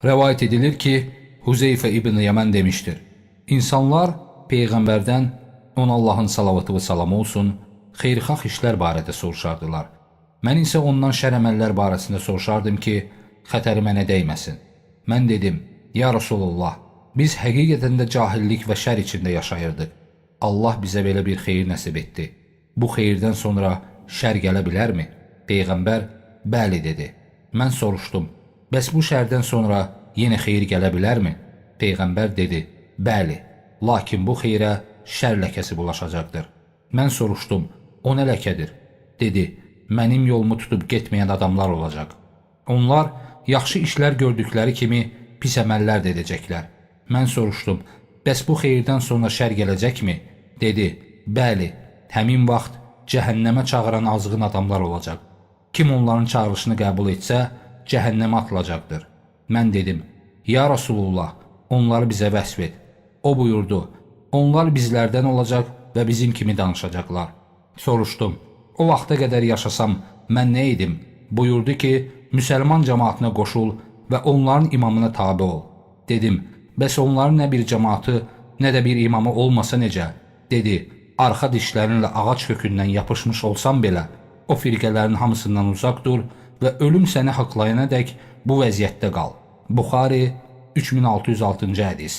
Rəvayət edilir ki, Huzeyfə ibn Yəmən demişdir: İnsanlar Peyğəmbərdən, ona Allahın salavatı və salamı olsun, xeyirxah işlər barədə soruşardılar. Mən isə ondan şər əməllər barəsində soruşardım ki, xətəri mənə dəyməsin. Mən dedim: Ya Rasulullah, biz həqiqətən də cahillik və şər içində yaşayırdıq. Allah bizə belə bir xeyir nəsib etdi. Bu xeyirdən sonra şər gələ bilərmi? Peyğəmbər bəli dedi. Mən soruşdum: bəs bu şərdən sonra yenə xeyir gələ bilərmi? Peyğəmbər dedi: bəli, lakin bu xeyrə şər ləkəsi bulaşacaqdır. Mən soruşdum: o nə ləkədir? Dedi: mənim yolumu tutub getməyən adamlar olacaq. Onlar yaxşı işlər gördükləri kimi pis əməllər də edəcəklər. Mən soruşdum: bəs bu xeyirdən sonra şər gələcəkmi? Dedi: bəli, həmin vaxt cəhənnəmə çağıran azğın adamlar olacaq. Kim onların çağırışını qəbul etsə, cəhənnəmə atılacaqdır. Mən dedim: Ya Rasulullah, onları bizə vəsf et. O buyurdu: onlar bizlərdən olacaq və bizim kimi danışacaqlar. Soruşdum: o vaxta qədər yaşasam mən nə edim? Buyurdu ki, müsəlman cəmaatına qoşul və onların imamına tabi ol. Dedim: bəs onların nə bir cəmaatı, nə də bir imamı olmasa necə? Dedi: arxa dişlərinlə ağac kökündən yapışmış olsan belə, o firqələrin hamısından uzaq dur və ölüm səni haqlayana dək bu vəziyyətdə qal. Buxari 3606-cı hədis.